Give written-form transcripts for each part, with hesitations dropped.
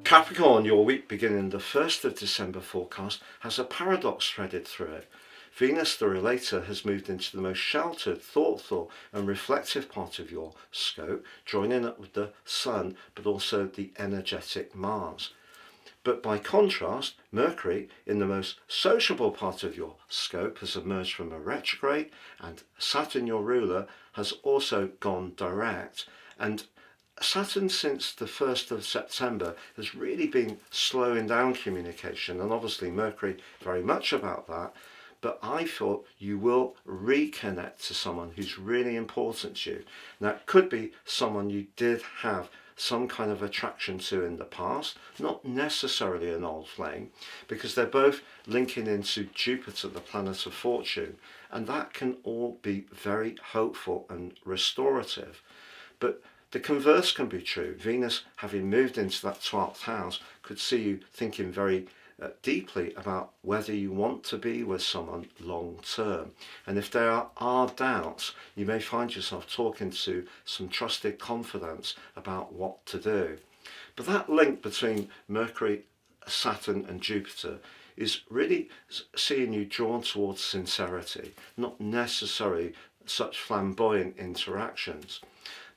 Capricorn, your week beginning the 1st of December forecast has a paradox threaded through it. Venus, the relator, has moved into the most sheltered, thoughtful and reflective part of your scope, joining up with the Sun, but also the energetic Mars. But by contrast, Mercury, in the most sociable part of your scope, has emerged from a retrograde, and Saturn, your ruler, has also gone direct. And Saturn, since the 1st of September, has really been slowing down communication, and obviously Mercury very much about that. But I thought you will reconnect to someone who's really important to you. Now, it could be someone you did have some kind of attraction to in the past, not necessarily an old flame, because they're both linking into Jupiter, the planet of fortune, and that can all be very hopeful and restorative. But the converse can be true. Venus, having moved into that 12th house, could see you thinking very deeply about whether you want to be with someone long term. And if there are doubts, you may find yourself talking to some trusted confidants about what to do. But that link between Mercury, Saturn and Jupiter is really seeing you drawn towards sincerity, not necessarily such flamboyant interactions.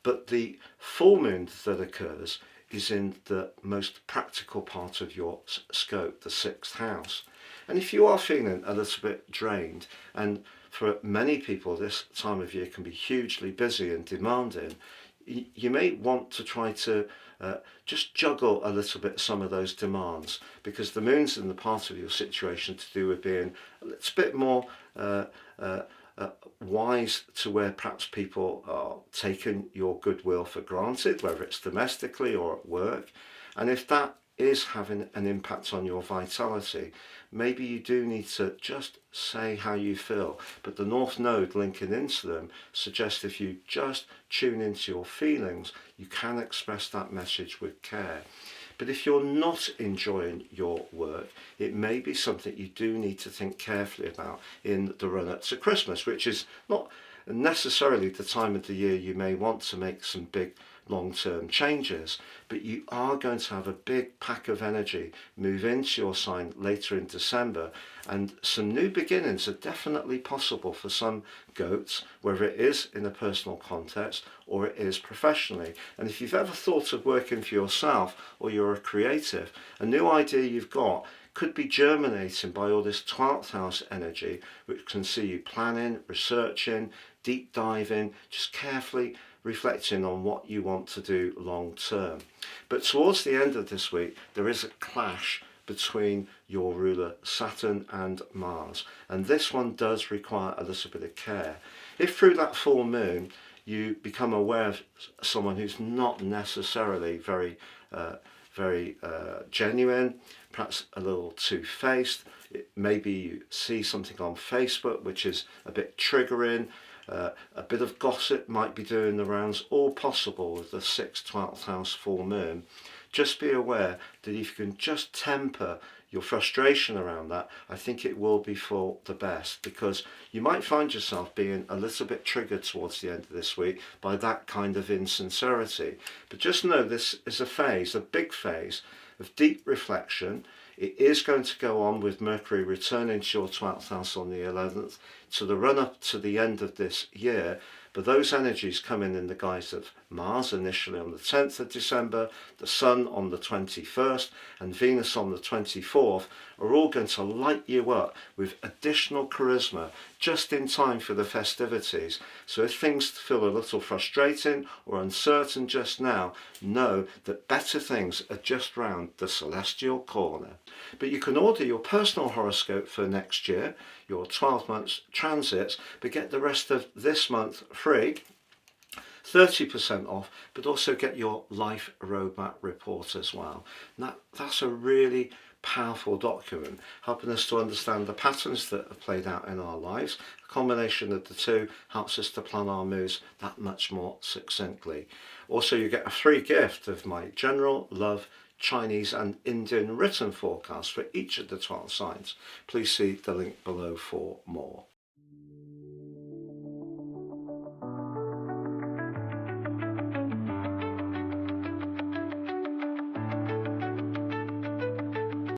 But the full moon that occurs is in the most practical part of your scope, the 6th house. And if you are feeling a little bit drained, and for many people this time of year can be hugely busy and demanding, you may want to try to just juggle a little bit some of those demands, because the moon's in the part of your situation to do with being a little bit more wise to where perhaps people are taking your goodwill for granted, whether it's domestically or at work. And if that is having an impact on your vitality, maybe you do need to just say how you feel. But the North Node linking into them suggests if you just tune into your feelings, you can express that message with care. But if you're not enjoying your work, it may be something you do need to think carefully about in the run-up to Christmas, which is not necessarily the time of the year you may want to make some big long-term changes, but you are going to have a big pack of energy move into your sign later in December, and some new beginnings are definitely possible for some goats, whether it is in a personal context or it is professionally. And if you've ever thought of working for yourself, or you're a creative, a new idea you've got could be germinating by all this 12th house energy, which can see you planning, researching, deep diving, just carefully reflecting on what you want to do long term. But towards the end of this week, there is a clash between your ruler Saturn and Mars, and this one does require a little bit of care. If through that full moon you become aware of someone who's not necessarily very genuine, perhaps a little two-faced, maybe you see something on Facebook which is a bit triggering, a bit of gossip might be doing the rounds, all possible with the 6th, 12th house full moon. Just be aware that if you can just temper your frustration around that, I think it will be for the best, because you might find yourself being a little bit triggered towards the end of this week by that kind of insincerity. But just know this is a phase, a big phase of deep reflection. It is going to go on with Mercury returning to your 12th house on the 11th to the run up to the end of this year. But those energies come in the guise of Mars initially on the 10th of December, the Sun on the 21st, and Venus on the 24th are all going to light you up with additional charisma just in time for the festivities. So if things feel a little frustrating or uncertain just now, know that better things are just round the celestial corner. But you can order your personal horoscope for next year, your 12 months transits, but get the rest of this month free, 30% off, but also get your life roadmap report as well. And that's a really powerful document, helping us to understand the patterns that have played out in our lives. A combination of the two helps us to plan our moves that much more succinctly. Also, you get a free gift of my general love Chinese and Indian written forecast for each of the 12 signs. Please see the link below for more.